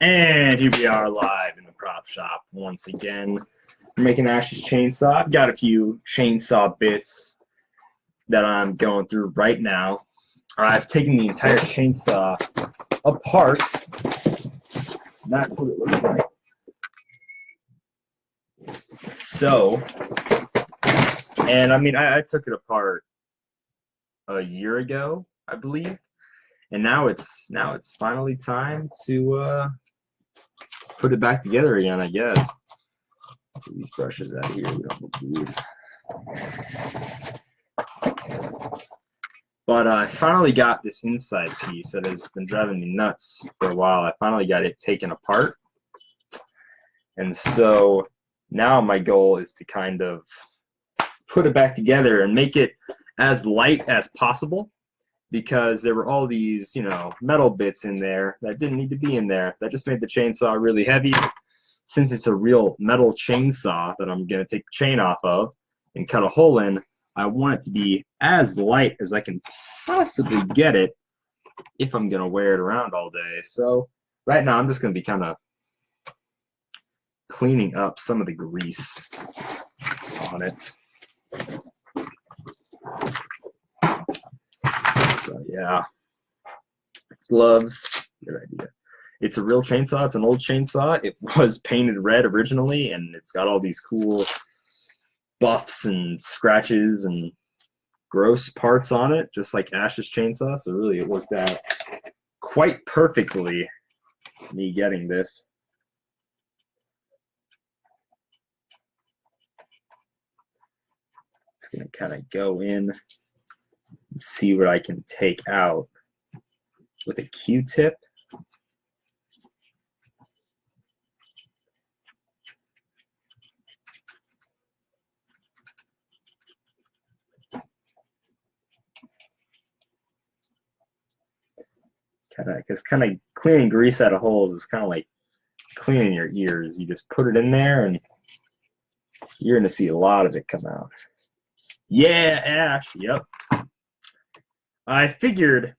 And here we are live in the prop shop once again. We're making Ash's chainsaw. I've got a few chainsaw bits that I'm going through right now. I've taken the entire chainsaw apart. And that's what it looks like. So, and I mean, I took it apart a year ago, I believe. And now it's finally time to put it back together again, I guess. Get these brushes out of here. We don't need these. But I finally got this inside piece that has been driving me nuts for a while. I finally got it taken apart. And so now my goal is to kind of put it back together and make it as light as possible, because there were all these, metal bits in there that didn't need to be in there. That just made the chainsaw really heavy. Since it's a real metal chainsaw that I'm going to take the chain off of and cut a hole in, I want it to be as light as I can possibly get it if I'm going to wear it around all day. So right now I'm just going to be kind of cleaning up some of the grease on it. So yeah, gloves, good idea. It's a real chainsaw. It's an old chainsaw. It was painted red originally, and it's got all these cool buffs and scratches and gross parts on it, just like Ash's chainsaw. So really, it worked out quite perfectly, me getting this. Just gonna kind of go in and see what I can take out with a Q-tip. Because kind of cleaning grease out of holes is kind of like cleaning your ears. You just put it in there and you're going to see a lot of it come out. Yeah, Ash, yep. I figured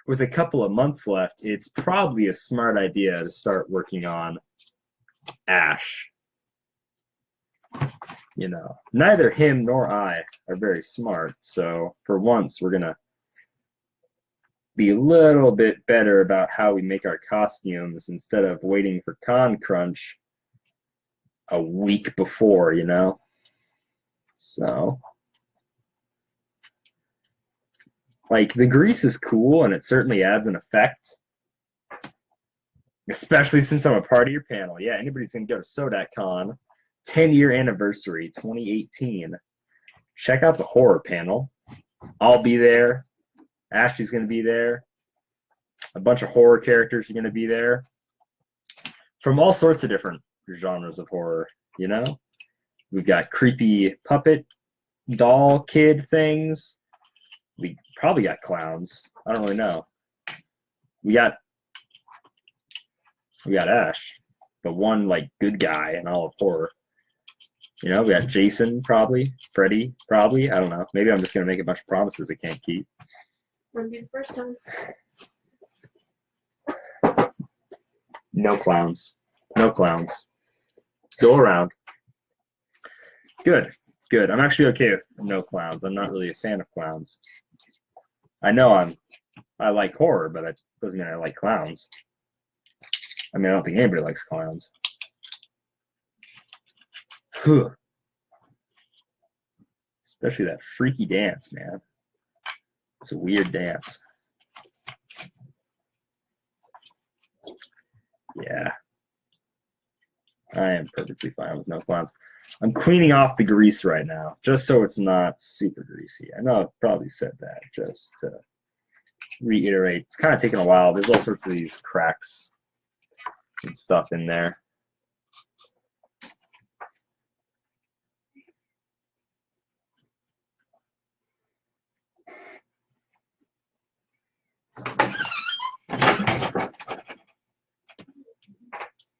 with a couple of months left, it's probably a smart idea to start working on Ash. Neither him nor I are very smart, so for once we're going to be a little bit better about how we make our costumes instead of waiting for Con Crunch a week before, So, like, the grease is cool and it certainly adds an effect, especially since I'm a part of your panel. Yeah, anybody's gonna go to SodakCon 10-year anniversary 2018. Check out the horror panel. I'll be there. Ashley's going to be there. A bunch of horror characters are going to be there from all sorts of different genres of horror, We've got creepy puppet doll kid things. We probably got clowns. I don't really know. We got Ash, the one good guy in all of horror. We got Jason probably, Freddy probably. I don't know. Maybe I'm just going to make a bunch of promises I can't keep. Want to be the first time? No clowns. No clowns. Go around. Good. Good. I'm actually okay with no clowns. I'm not really a fan of clowns. I know I like horror, but that doesn't mean I like clowns. I mean, I don't think anybody likes clowns. Whew. Especially that freaky dance, man. It's a weird dance. Yeah. I am perfectly fine with no clowns. I'm cleaning off the grease right now, just so it's not super greasy. I know I've probably said that, just to reiterate. It's kind of taking a while. There's all sorts of these cracks and stuff in there.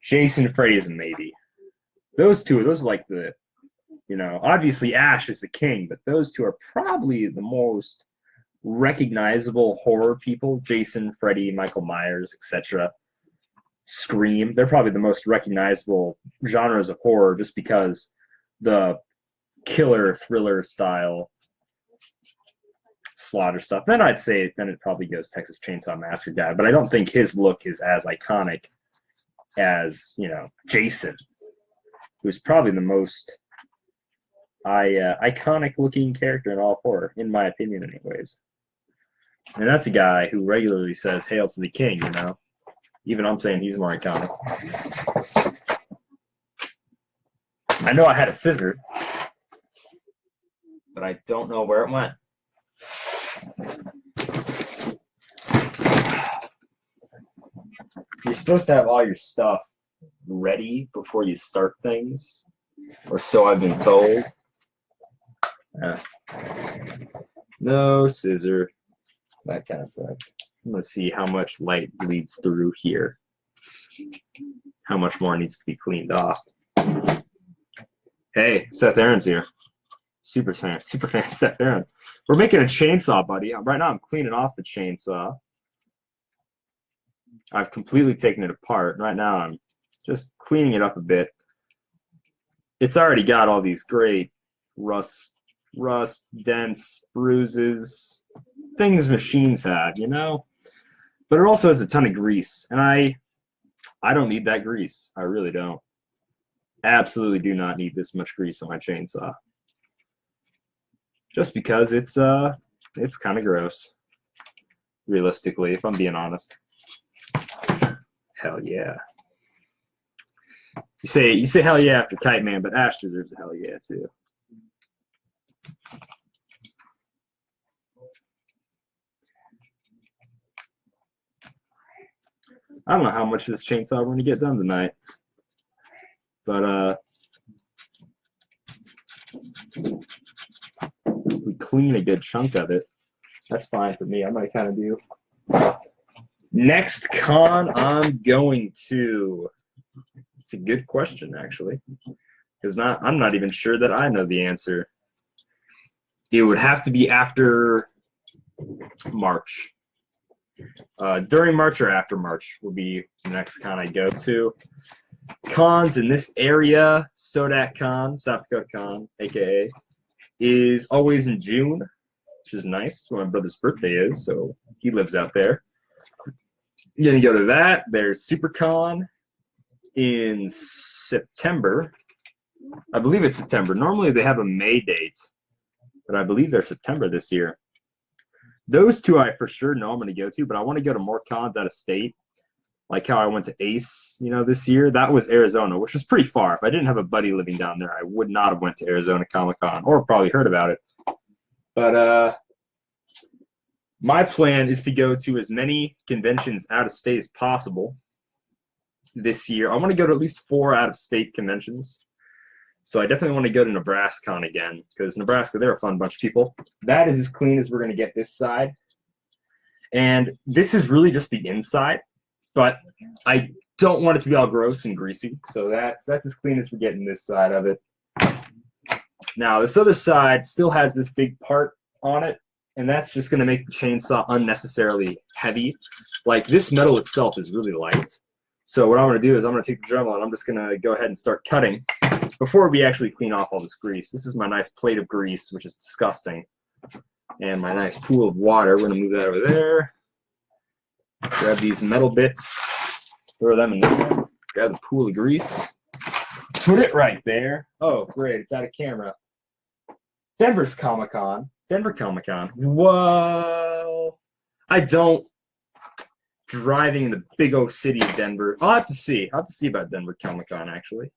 Jason and Freddy is a maybe. Those are like the, obviously Ash is the king, but those two are probably the most recognizable horror people. Jason, Freddy, Michael Myers, etc. Scream. They're probably the most recognizable genres of horror just because the killer thriller style slaughter stuff. Then I'd say then it probably goes Texas Chainsaw Massacre guy, but I don't think his look is as iconic as, you know, Jason, who's probably the most iconic looking character in all horror, in my opinion, anyways. And that's a guy who regularly says "Hail to the King," you know. Even I'm saying he's more iconic. I know I had a scissor, but I don't know where it went. You're supposed to have all your stuff ready before you start things, or so I've been told. No scissor. That kind of sucks. I'm going to see how much light bleeds through here. How much more needs to be cleaned off. Hey, Seth Aaron's here. Super fan Seth Aaron. We're making a chainsaw, buddy. Right now I'm cleaning off the chainsaw. I've completely taken it apart. Right now I'm just cleaning it up a bit. It's already got all these great rust, dents, bruises, things machines have, you know? But it also has a ton of grease, and I don't need that grease. I really don't. Absolutely do not need this much grease on my chainsaw. Just because it's kind of gross. Realistically, if I'm being honest. Hell yeah. You say hell yeah after Kite Man, but Ash deserves a hell yeah too. I don't know how much of this chainsaw we're gonna get done tonight, but we clean a good chunk of it. That's fine for me. I might kind of do. Next con I'm going to. It's a good question actually, because I'm not even sure that I know the answer. It would have to be after March. During March or after March will be the next con I go to. Cons in this area, Sodak Con, South Dakota Con, aka, is always in June, which is nice. Where my brother's birthday is, so he lives out there. You're gonna go to that. There's SuperCon in September. I believe it's September. Normally they have a May date, but I believe they're September this year. Those two I for sure know I'm going to go to, but I want to go to more cons out of state, like how I went to ACE, you know, this year. That was Arizona, which was pretty far. If I didn't have a buddy living down there, I would not have went to Arizona Comic-Con or probably heard about it. But my plan is to go to as many conventions out of state as possible this year. I want to go to at least 4 out-of-state conventions. So I definitely want to go to NebraskaCon again, because Nebraska, they're a fun bunch of people. That is as clean as we're going to get this side. And this is really just the inside, but I don't want it to be all gross and greasy. So that's as clean as we're getting this side of it. Now, this other side still has this big part on it, and that's just going to make the chainsaw unnecessarily heavy. Like, this metal itself is really light. So what I'm going to do is I'm going to take the Dremel and I'm just going to go ahead and start cutting before we actually clean off all this grease. This is my nice plate of grease, which is disgusting. And my nice pool of water. We're going to move that over there. Grab these metal bits, throw them in there. Grab the pool of grease. Put it right there. Oh, great. It's out of camera. Denver's Comic-Con. Denver Comic-Con. Whoa. I don't. Driving in the big old city of Denver. I'll have to see. I'll have to see about Denver Comic-Con, actually.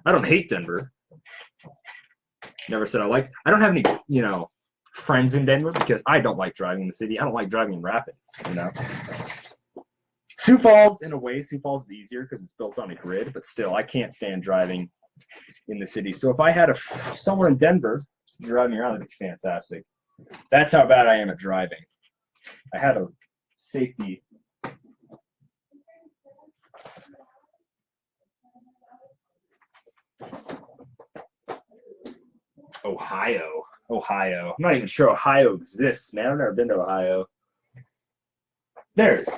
I don't hate Denver. Never said I liked. I don't have any, you know, friends in Denver because I don't like driving in the city. I don't like driving in Rapids, you know. Sioux Falls, in a way, Sioux Falls is easier because it's built on a grid, but still, I can't stand driving in the city. So if I had someone in Denver to drive me around, that'd be fantastic. That's how bad I am at driving. I had a safety. Ohio. I'm not even sure Ohio exists, man. I've never been to Ohio. There's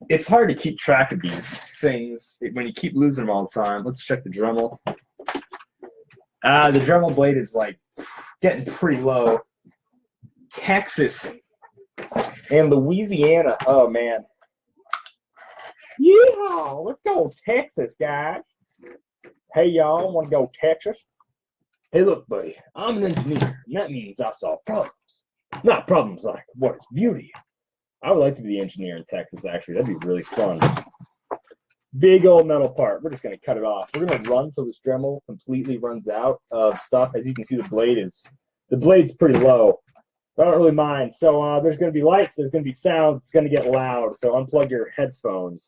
it's hard to keep track of these things when you keep losing them all the time. Let's check the Dremel. The Dremel blade is like getting pretty low. Texas and Louisiana. Oh man. Yeehaw! Let's go Texas, guys. Hey y'all, want to go Texas? Hey look, buddy, I'm an engineer, and that means I solve problems. Not problems like what is beauty. I would like to be the engineer in Texas, actually. That'd be really fun. Big old metal part. We're just going to cut it off. We're going to run till this Dremel completely runs out of stuff. As you can see, the blade's pretty low. I don't really mind. So there's going to be lights. There's going to be sounds. It's going to get loud. So unplug your headphones.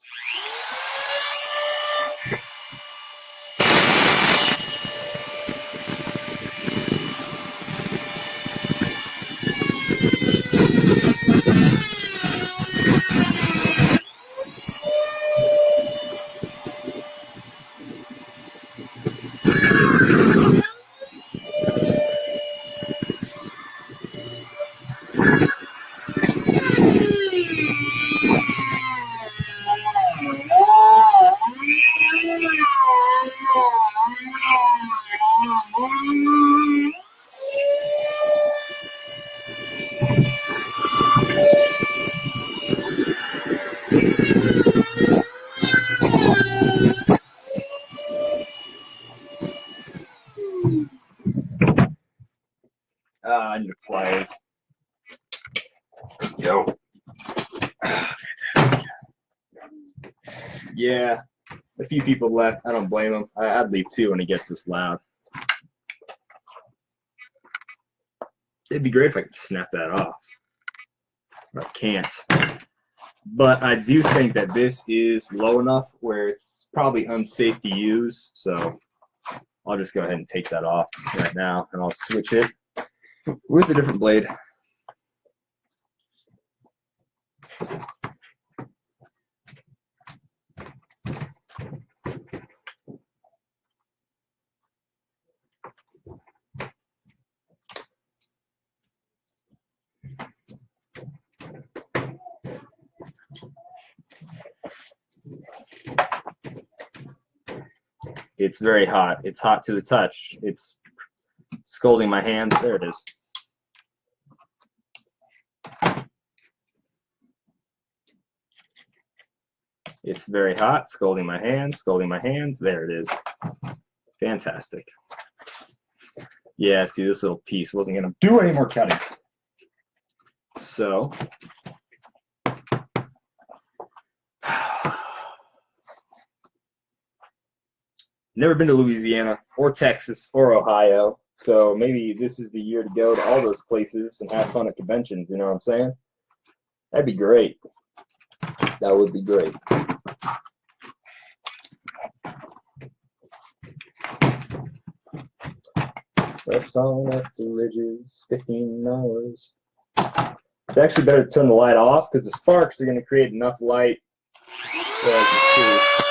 I need pliers. There we go. Yeah, a few people left. I don't blame them. I'd leave too when it gets this loud. It'd be great if I could snap that off. But I can't. But I do think that this is low enough where it's probably unsafe to use. So I'll just go ahead and take that off right now, and I'll switch it with a different blade. It's very hot. It's hot to the touch. It's scalding my hands. There it is. It's very hot, scalding my hands, scalding my hands. There it is. Fantastic. Yeah, see, this little piece wasn't going to do any more cutting. So, never been to Louisiana or Texas or Ohio, so maybe this is the year to go to all those places and have fun at conventions, you know what I'm saying? That'd be great. That would be great. Reps on up to ridges, 15 hours. It's actually better to turn the light off because the sparks are going to create enough light so I can see.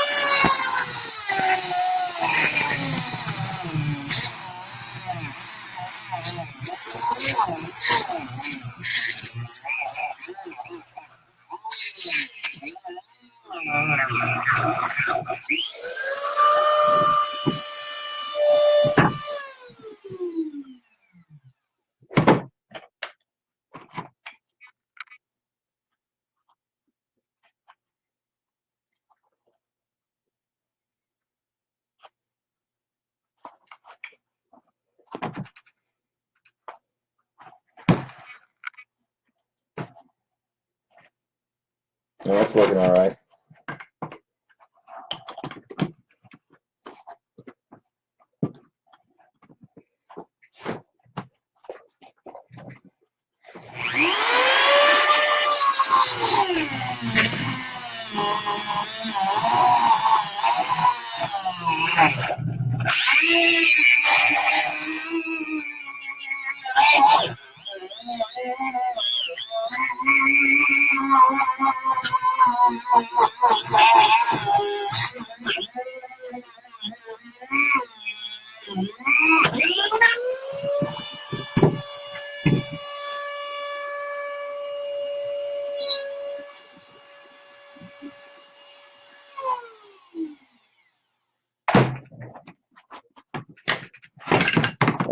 No, that's working all right.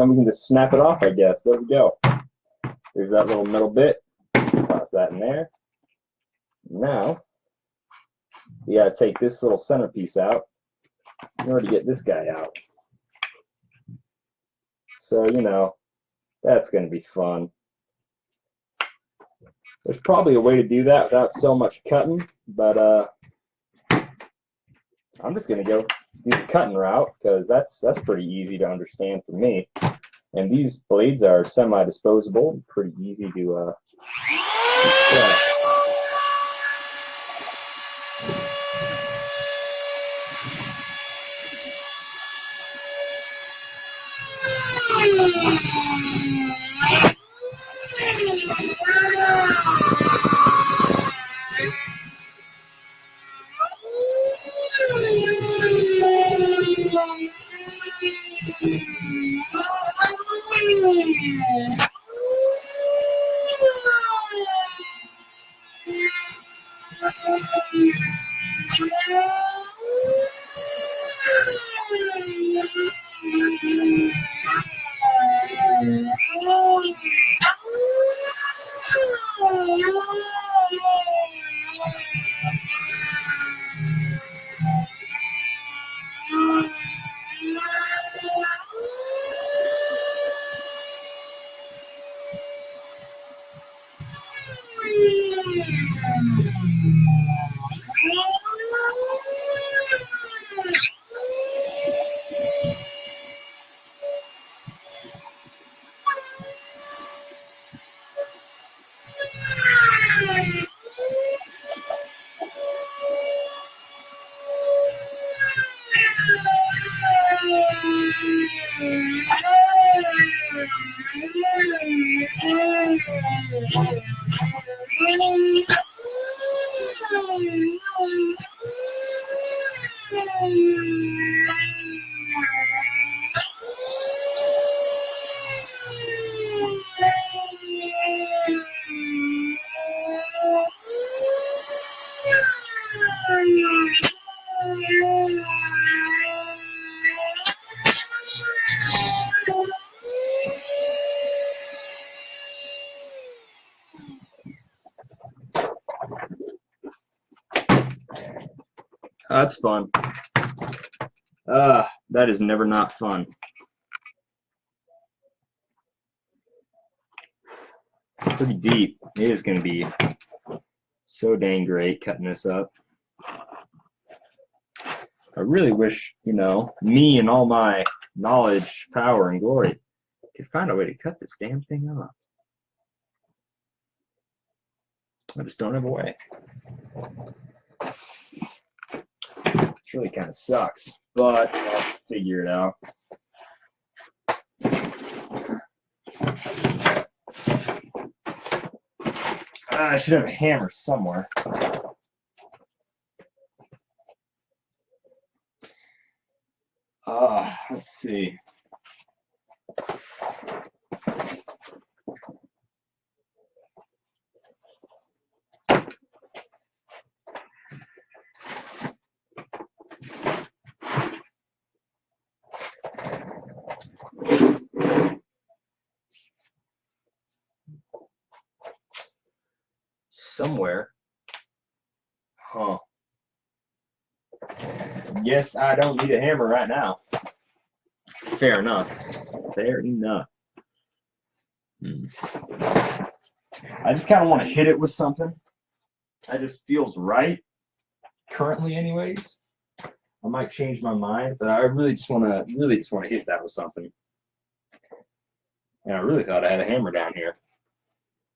then we can just snap it off, I guess. There we go. There's that little metal bit. Toss that in there. Now, we gotta take this little centerpiece out in order to get this guy out. So, you know, that's gonna be fun. There's probably a way to do that without so much cutting, but I'm just gonna go do the cutting route because that's pretty easy to understand for me. And these blades are semi-disposable, pretty easy to that's fun. That is never not fun. Pretty deep. It is going to be so dang great cutting this up. I really wish, you know, me and all my knowledge, power, and glory could find a way to cut this damn thing off. I just don't have a way. It really kind of sucks, but I'll figure it out. I should have a hammer somewhere. Let's see. Somewhere. Huh. Yes, I don't need a hammer right now. Fair enough. Fair enough. I just kind of want to hit it with something. That just feels right. Currently, anyways. I might change my mind, but I really just want to hit that with something. And I really thought I had a hammer down here,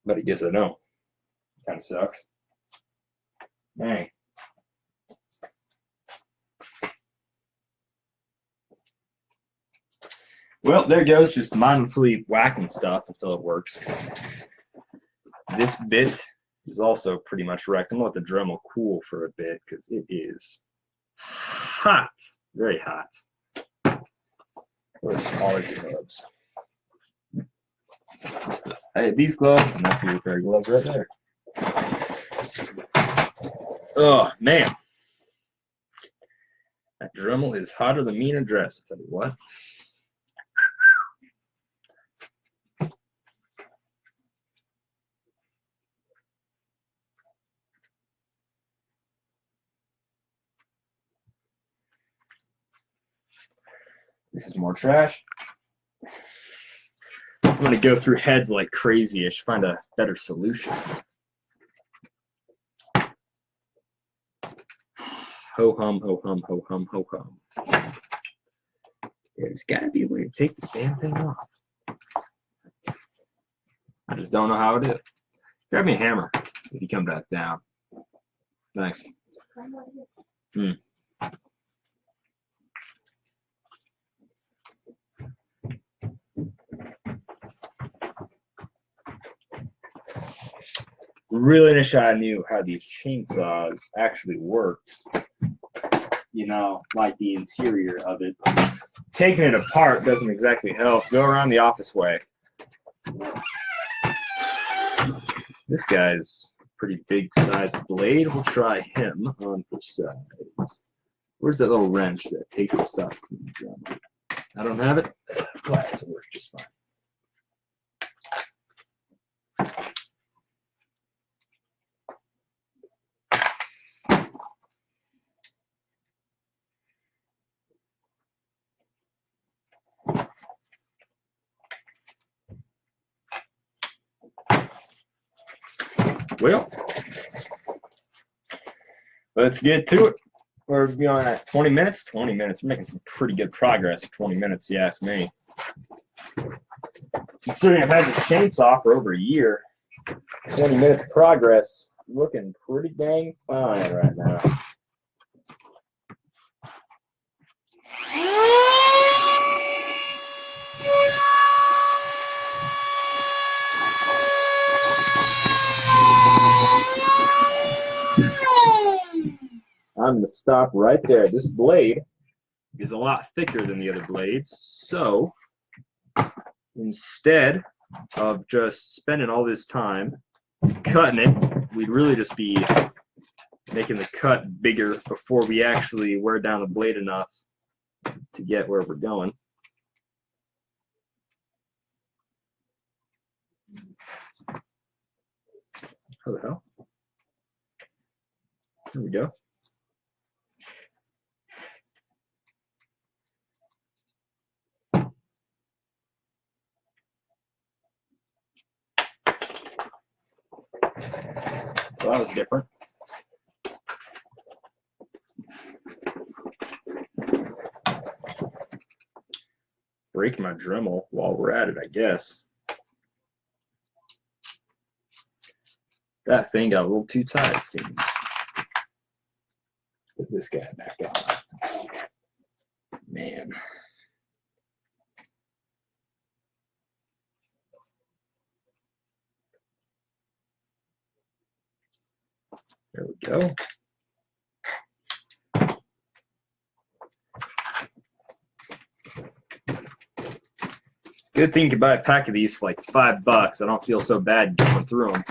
but I guess I don't. Kind of sucks. Dang. Well, there goes, just mindlessly whacking stuff until it works. This bit is also pretty much wrecked. I'm going to let the Dremel cool for a bit because it is hot, very hot. Or smaller gloves. I had these gloves, and that's the pair of gloves right there. Oh, man. That Dremel is hotter than me in a dress, I'll tell you what. This is more trash. I'm gonna go through heads like crazy. I should find a better solution. Ho hum, ho hum, ho hum, ho hum. There's gotta be a way to take this damn thing off. I just don't know how to do it. Grab me a hammer if you come back down. Thanks. Really wish I knew how these chainsaws actually worked. You know, like the interior of it. Taking it apart doesn't exactly help. Go around the office way. This guy's pretty big size blade. We'll try him on for size. Where's that little wrench that takes the stuff from the drum? I don't have it. Glad it works just fine. Well, let's get to it. We're going at 20 minutes. 20 minutes. We're making some pretty good progress for 20 minutes, you ask me. Considering I've had this chainsaw for over a year, 20 minutes of progress, looking pretty dang fine right now. I'm going to stop right there. This blade is a lot thicker than the other blades, so instead of just spending all this time cutting it, we'd really just be making the cut bigger before we actually wear down the blade enough to get where we're going. How the hell? There we go. Well, that was different. Break my Dremel while we're at it, I guess. That thing got a little too tight, it seems. Put this guy back on. Man. There we go. Good thing you can buy a pack of these for like $5. I don't feel so bad going through them.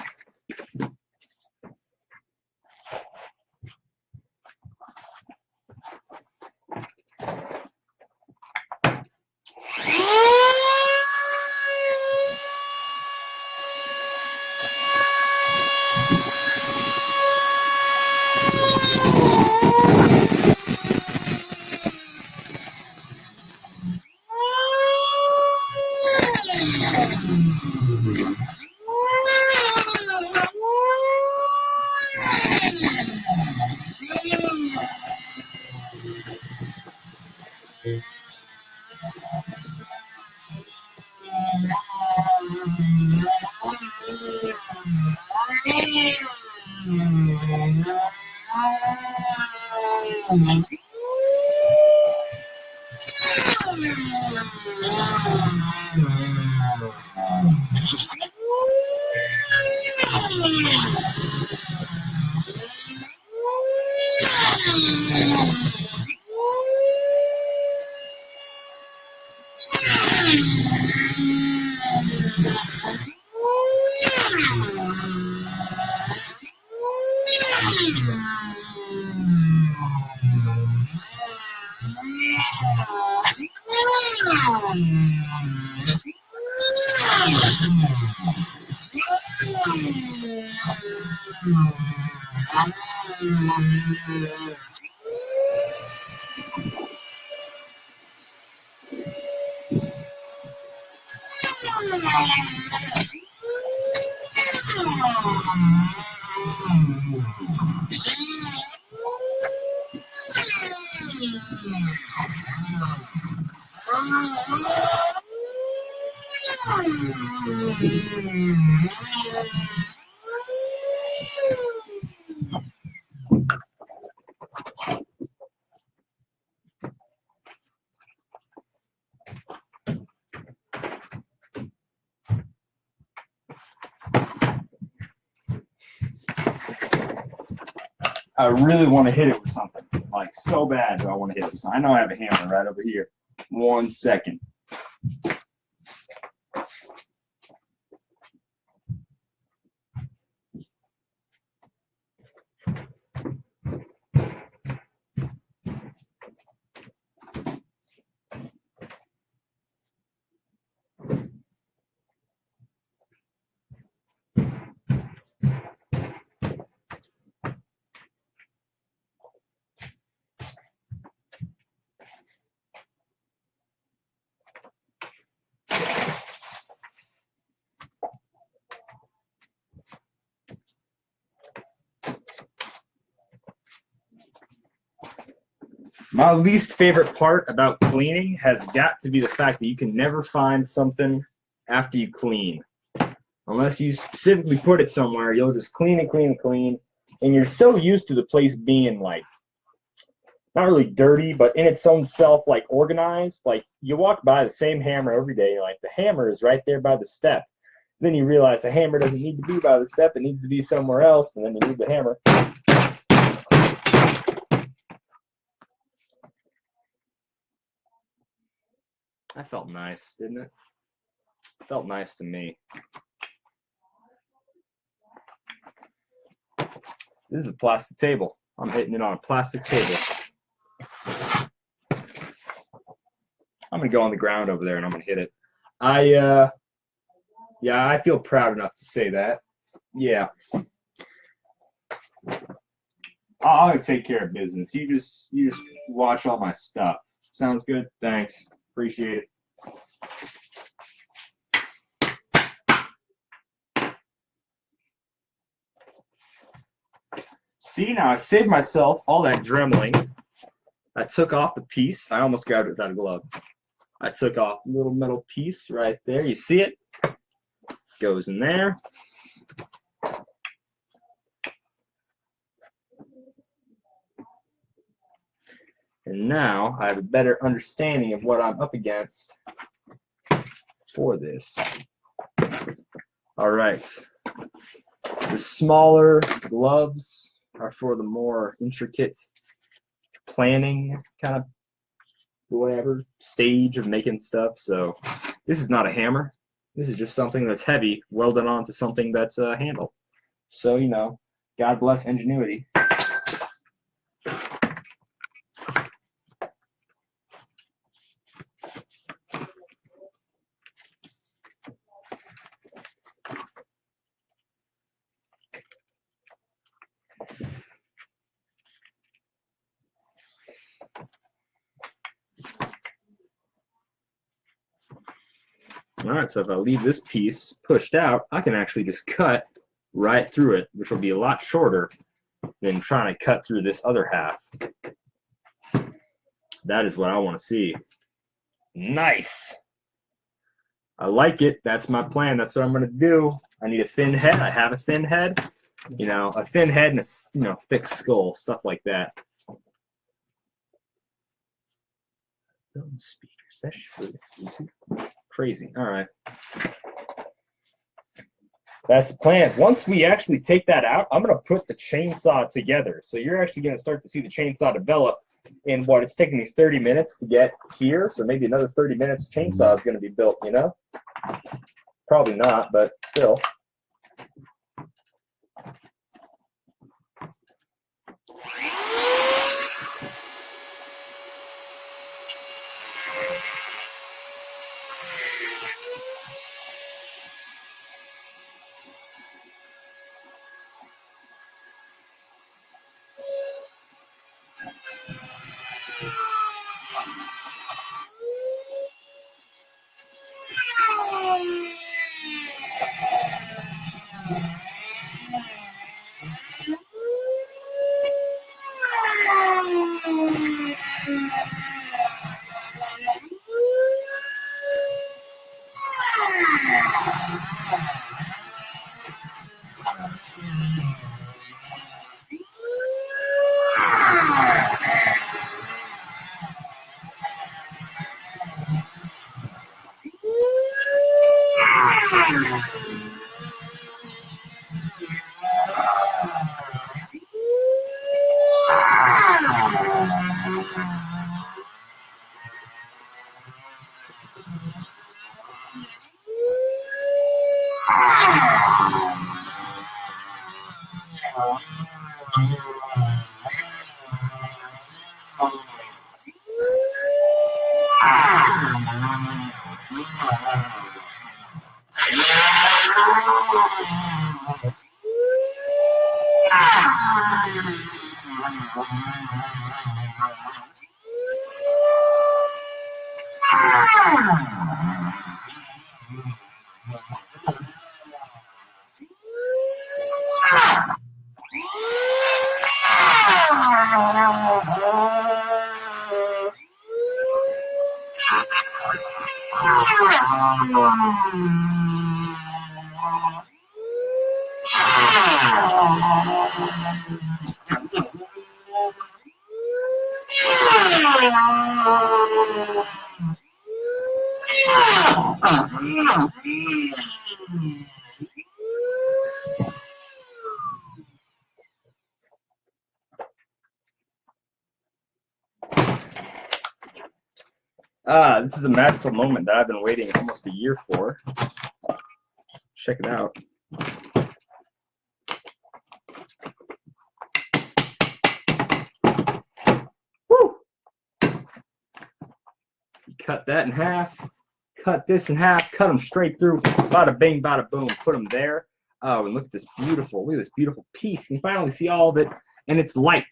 I really want to hit it with something, like so bad do I want to hit it with something. I know I have a hammer right over here. 1 second. My least favorite part about cleaning has got to be the fact that you can never find something after you clean. Unless you specifically put it somewhere, you'll just clean and clean and clean. And you're so used to the place being like, not really dirty, but in its own self, like organized. Like you walk by the same hammer every day, like the hammer is right there by the step. Then you realize the hammer doesn't need to be by the step, it needs to be somewhere else, and then you need the hammer. That felt nice, didn't it? Felt nice to me. This is a plastic table. I'm hitting it on a plastic table. I'm gonna go on the ground over there and I'm gonna hit it. Yeah, I feel proud enough to say that. Yeah. I'll take care of business. You just watch all my stuff. Sounds good? Thanks. Appreciate it. See, now I saved myself all that dremeling. I took off the piece. I almost grabbed it without a glove. I took off the little metal piece right there. You see it? Goes in there. And now I have a better understanding of what I'm up against for this. All right. The smaller gloves are for the more intricate planning kind of whatever stage of making stuff. So this is not a hammer. This is just something that's heavy welded onto something that's a handle. So, you know, God bless ingenuity. All right, so if I leave this piece pushed out, I can actually just cut right through it, which will be a lot shorter than trying to cut through this other half. That is what I want to see. Nice. I like it. That's my plan. That's what I'm going to do. I need a thin head. I have a thin head. You know, a thin head and a thick skull, stuff like that. Those speakers. That's Bluetooth. Crazy. All right. That's the plan. Once we actually take that out, I'm going to put the chainsaw together. So you're actually going to start to see the chainsaw develop in what it's taking me 30 minutes to get here. So maybe another 30 minutes, chainsaw is going to be built, you know? Probably not, but still. This is a magical moment that I've been waiting almost a year for. Check it out. Woo! Cut that in half. Cut this in half. Cut them straight through. Bada bing, bada boom. Put them there. Oh, and look at this beautiful piece. You can finally see all of it, and it's light.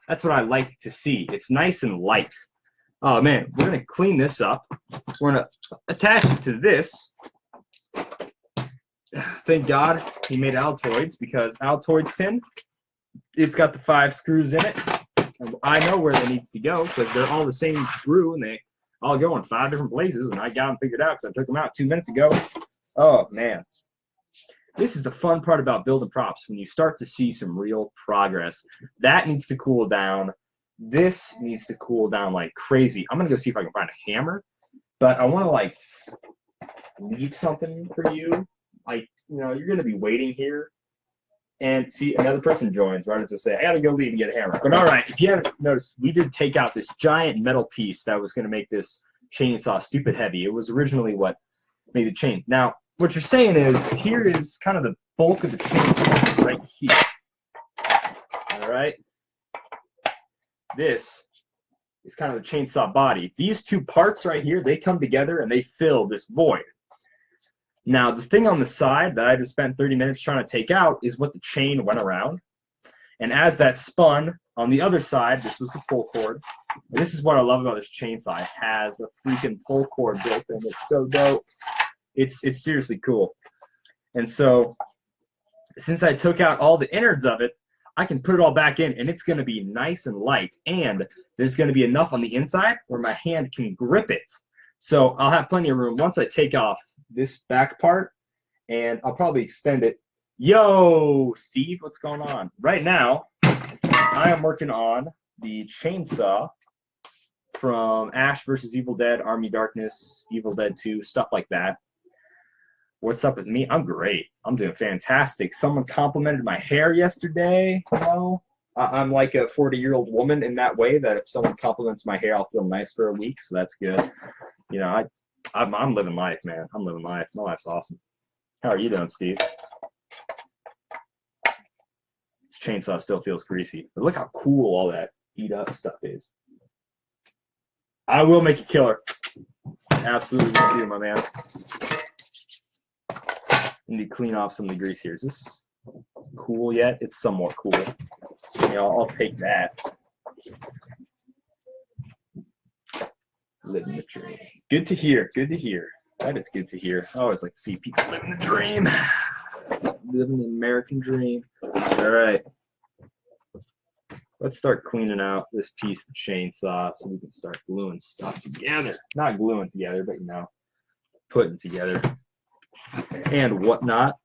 That's what I like to see. It's nice and light. Oh man, we're gonna clean this up. We're gonna attach it to this. Thank God he made Altoids, because Altoids tin, it's got the 5 screws in it. I know where they needs to go because they're all the same screw and they all go in 5 different places, and I got them figured out because I took them out 2 minutes ago. Oh man. This is the fun part about building props, when you start to see some real progress. That needs to cool down. This needs to cool down like crazy. I'm gonna go see if I can find a hammer, but I want to like leave something for you. Like, you know, you're gonna be waiting here, and see another person joins right as I say, I gotta go leave and get a hammer. But all right, if you haven't noticed, we did take out this giant metal piece that was gonna make this chainsaw stupid heavy. It was originally what made the chain. Now, what you're saying is, here is kind of the bulk of the chainsaw right here. All right. This is kind of the chainsaw body. These 2 parts right here, they come together and they fill this void. Now, the thing on the side that I just spent 30 minutes trying to take out is what the chain went around. And as that spun, on the other side, this was the pull cord. And this is what I love about this chainsaw. It has a freaking pull cord built in. It's so dope. It's seriously cool. And so, since I took out all the innards of it, I can put it all back in, and it's going to be nice and light, and there's going to be enough on the inside where my hand can grip it. So I'll have plenty of room once I take off this back part, and I'll probably extend it. Yo, Steve, what's going on? Right now, I am working on the chainsaw from Ash vs. Evil Dead, Army Darkness, Evil Dead 2, stuff like that. What's up with me? I'm great. I'm doing fantastic. Someone complimented my hair yesterday. You know, I'm like a 40-year-old woman in that way, that if someone compliments my hair, I'll feel nice for a week. So that's good. You know, I'm living life, man. I'm living life. My life's awesome. How are you doing, Steve? This chainsaw still feels greasy, but look how cool all that heat up stuff is. I will make a killer. Absolutely will do, my man. I need to clean off some of the grease here. Is this cool yet? It's somewhat cool. You know, I'll take that. Living the dream. Good to hear. Good to hear. That is good to hear. I always like to see people living the dream. Living the American dream. All right. Let's start cleaning out this piece of chainsaw so we can start gluing stuff together. Not gluing together, but, you know, putting together and whatnot.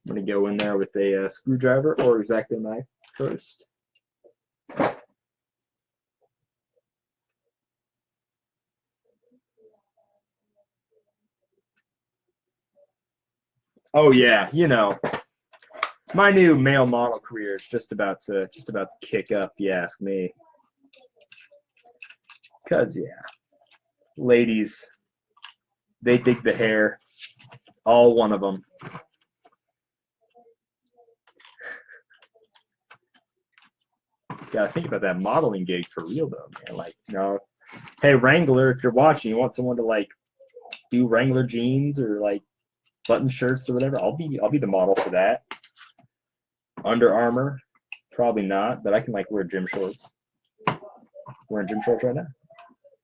I'm going to go in there with a screwdriver or X-Acto knife first. Oh yeah, you know, My new male model career is just about to kick up, if you ask me. Cause yeah, ladies, they dig the hair, all one of them. Gotta think about that modeling gig for real though, man. Like, you know, hey Wrangler, if you're watching, you want someone to like do Wrangler jeans or like button shirts or whatever, I'll be the model for that. Under Armour, probably not, but I can like wear gym shorts. Wearing gym shorts right now.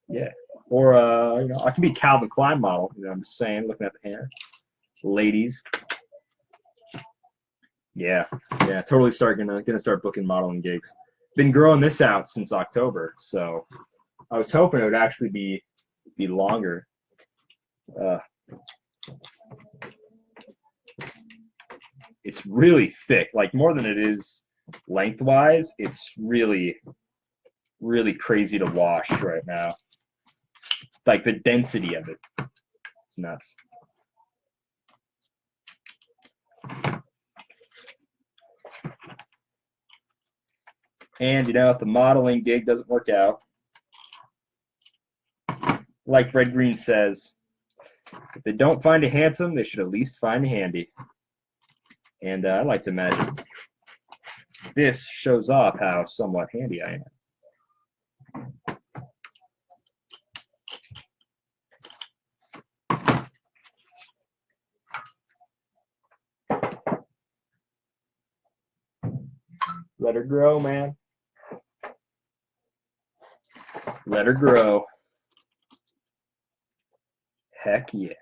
Yeah. Or you know, I can be Calvin Klein model. You know, I'm just saying, looking at the hair. Ladies. Yeah. Yeah, totally gonna start booking modeling gigs. Been growing this out since October, so I was hoping it would actually be longer. It's really thick, like more than it is lengthwise. It's really, really crazy to wash right now. Like the density of it, it's nuts. And you know, if the modeling gig doesn't work out, like Red Green says, if they don't find a handsome, they should at least find a handy. And I like to imagine this shows off how somewhat handy I am. Let her grow, man. Let her grow. Heck yeah.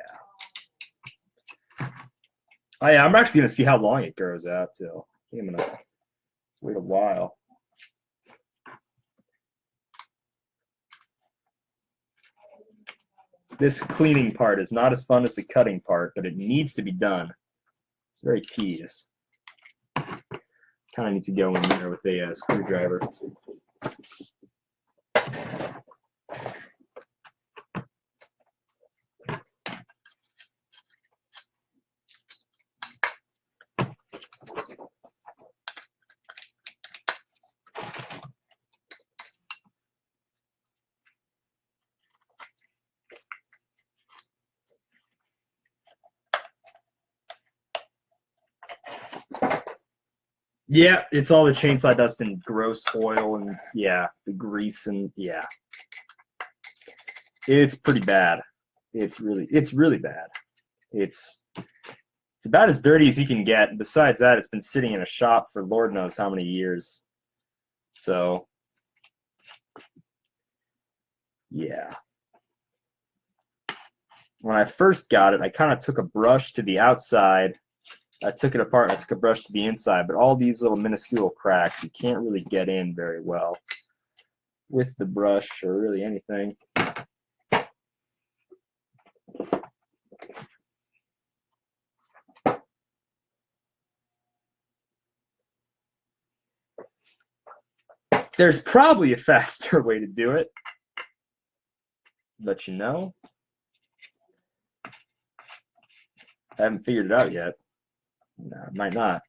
Oh yeah, I'm actually gonna see how long it grows out till. I think I'm gonna wait a while. This cleaning part is not as fun as the cutting part, but it needs to be done. It's very tedious. Kind of need to go in there with a screwdriver. Yeah, it's all the chainsaw dust and gross oil and yeah, the grease and yeah. It's pretty bad. It's really bad. It's about as dirty as you can get. Besides that, it's been sitting in a shop for Lord knows how many years. So yeah. When I first got it, I kind of took a brush to the outside. I took it apart and I took a brush to the inside, but all these little minuscule cracks, you can't really get in very well with the brush or really anything. There's probably a faster way to do it, but you know, I haven't figured it out yet. No, I might not.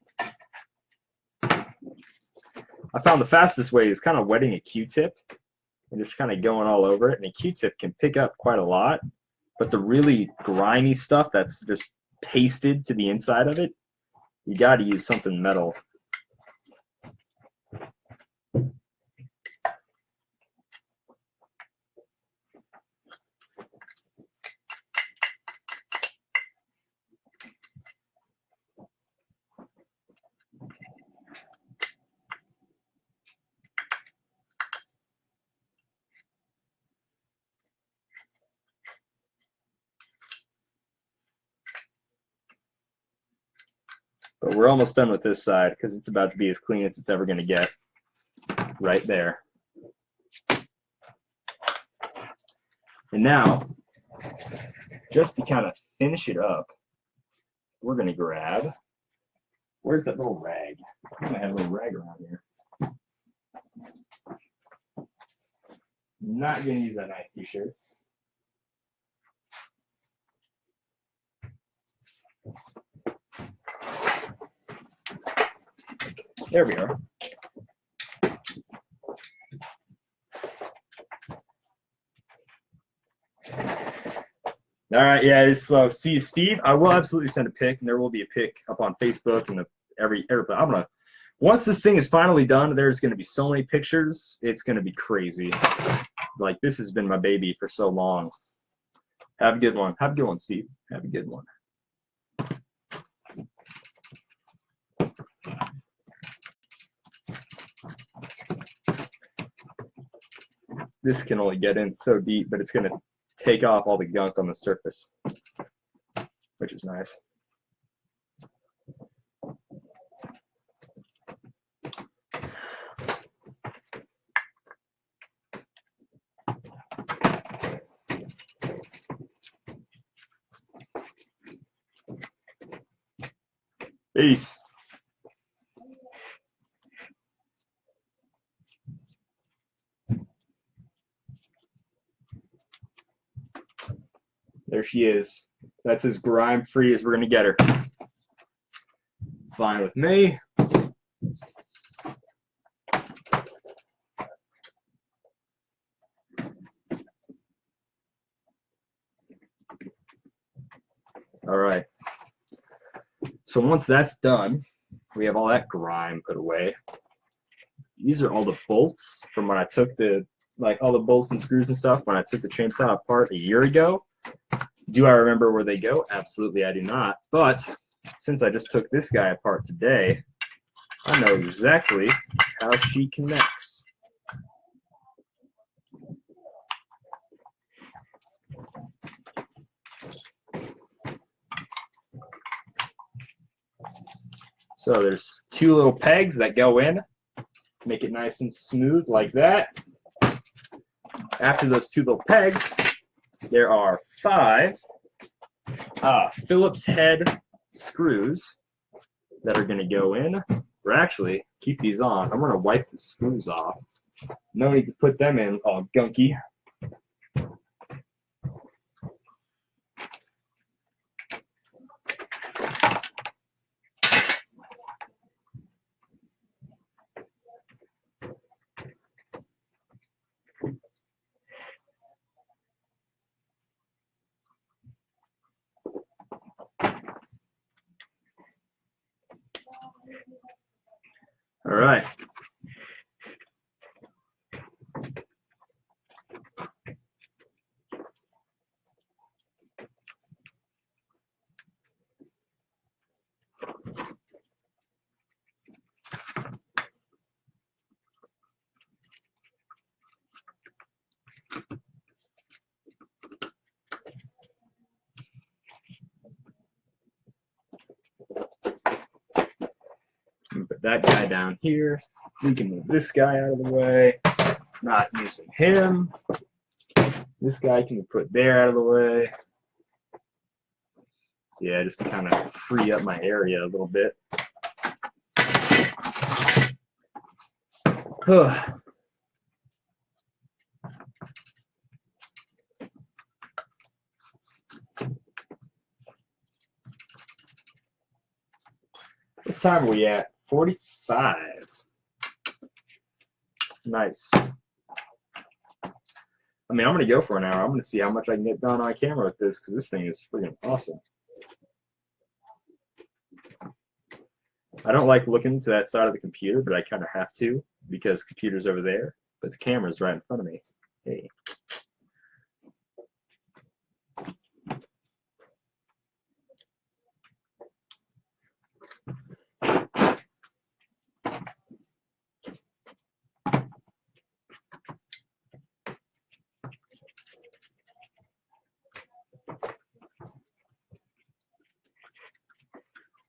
I found the fastest way is kind of wetting a Q-tip and just kind of going all over it. And a Q-tip can pick up quite a lot, but the really grimy stuff that's just pasted to the inside of it, you got to use something metal. But we're almost done with this side because it's about to be as clean as it's ever going to get. Right there. And now, just to kind of finish it up, we're going to grab, where's that little rag? I might have a little rag around here. Not going to use that nice t-shirt. There we are. All right, yeah, it's slow. See, Steve, I will absolutely send a pic, and there will be a pic up on Facebook and every. I'm gonna. Once this thing is finally done, there's gonna be so many pictures. It's gonna be crazy. Like, this has been my baby for so long. Have a good one. Have a good one, Steve. Have a good one. This can only get in so deep, but it's gonna take off all the gunk on the surface, which is nice. Peace. There she is. That's as grime-free as we're gonna get her. Fine with me. All right. So once that's done, we have all that grime put away. These are all the bolts from when I took the, like, all the bolts and screws and stuff when I took the chainsaw apart a year ago. Do I remember where they go? Absolutely, I do not. But since I just took this guy apart today, I know exactly how she connects. So there's two little pegs that go in, make it nice and smooth like that. After those two little pegs, there are 5 Phillips head screws that are going to go in. Or actually, keep these on. I'm going to wipe the screws off. No need to put them in all gunky. All right. Put that guy down here. We can move this guy out of the way. Not using him. This guy can be put there out of the way. Yeah, just to kind of free up my area a little bit. What time are we at? 45. Nice. I mean, I'm going to go for an hour. I'm going to see how much I can get done on camera with this, because this thing is freaking awesome. I don't like looking to that side of the computer, but I kind of have to, because the computer's over there, but the camera's right in front of me. Hey.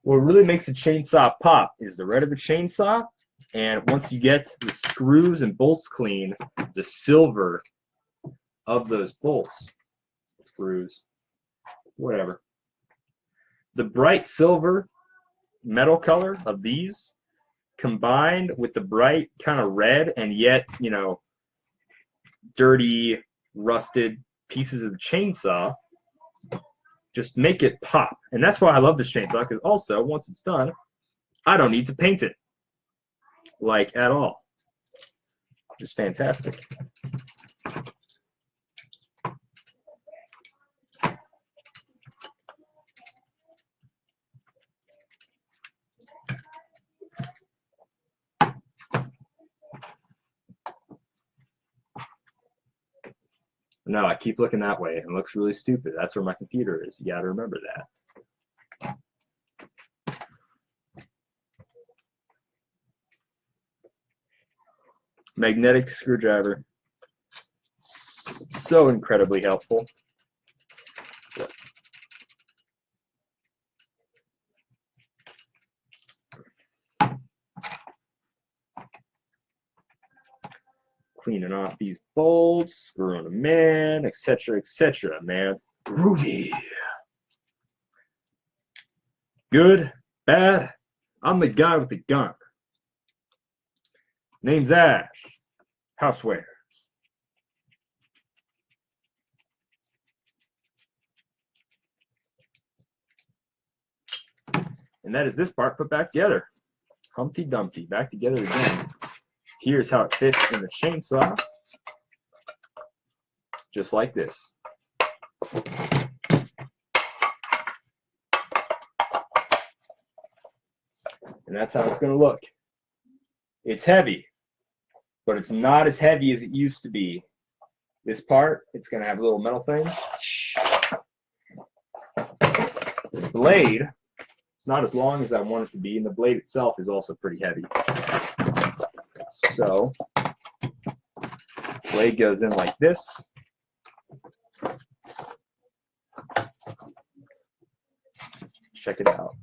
What really makes the chainsaw pop is the red of the chainsaw, and once you get the screws and bolts clean, the silver of those bolts, screws, whatever. The bright silver metal color of these combined with the bright kind of red and yet, you know, dirty, rusted pieces of the chainsaw just make it pop. And that's why I love this chainsaw, because also, once it's done, I don't need to paint it. like at all. It's fantastic. No, I keep looking that way. It looks really stupid. That's where my computer is. You got to remember that. Magnetic screwdriver. So incredibly helpful. Cleaning off these bolts, screwing them in, etc., etc., man. Groovy. Good, bad, I'm the guy with the gun. Name's Ash. Housewares. And that is this part put back together. Humpty Dumpty, back together again. Here's how it fits in the chainsaw. Just like this. And that's how it's going to look. It's heavy, but it's not as heavy as it used to be. This part, it's going to have a little metal thing. The blade, it's not as long as I want it to be, and the blade itself is also pretty heavy. So, blade goes in like this. Check it out.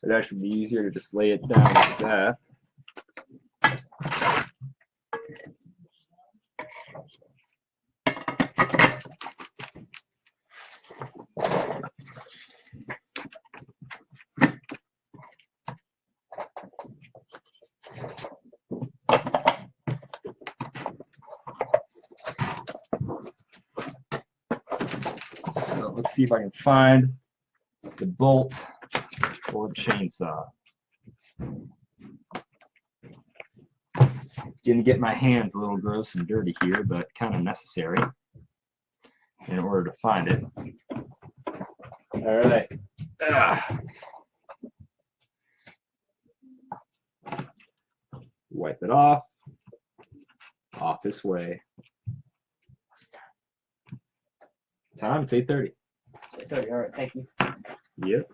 It actually be easier to just lay it down like that. So let's see if I can find the bolt or chainsaw. Gonna get my hands a little gross and dirty here, but kind of necessary in order to find it. All right. Wipe it off. Off this way. Time, it's 8:30. 8:30, all right, thank you. Yep.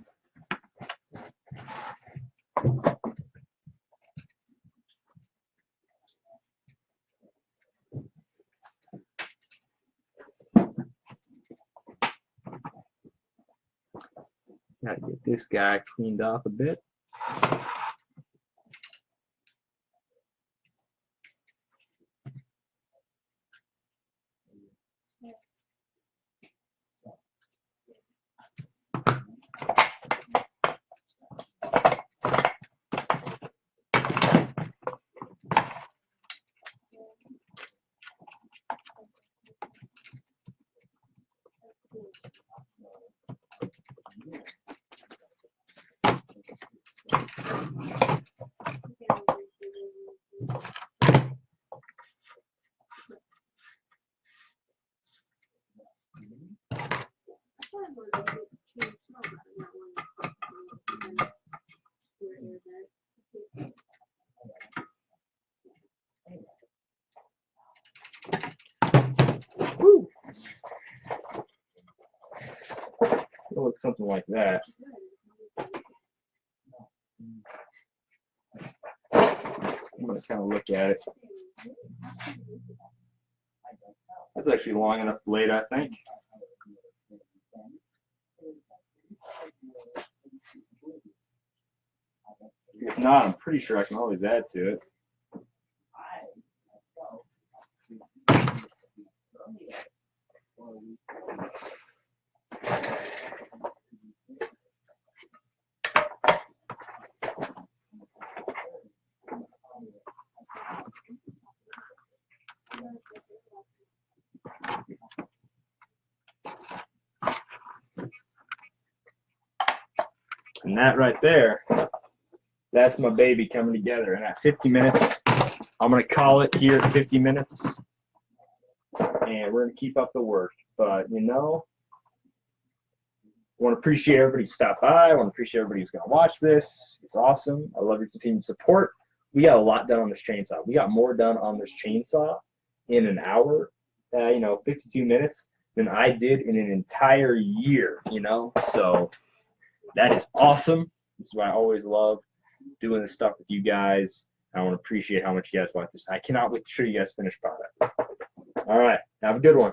Gotta get this guy cleaned off a bit. Woo. It'll look something like that. I'm gonna kind of look at it. That's actually long enough blade, I think. If not, I'm pretty sure I can always add to it. And that right there, that's my baby coming together. And at 50 minutes, I'm going to call it here at 50 minutes. And we're going to keep up the work. But, you know, I want to appreciate everybody who stopped by. I want to appreciate everybody who's going to watch this. It's awesome. I love your continued support. We got a lot done on this chainsaw. We got more done on this chainsaw in an hour, 52 minutes, than I did in an entire year, So that is awesome. This is why I always love doing this stuff with you guys. I want to appreciate how much you guys watch this. I cannot wait to show you guys finished product. All right. Have a good one.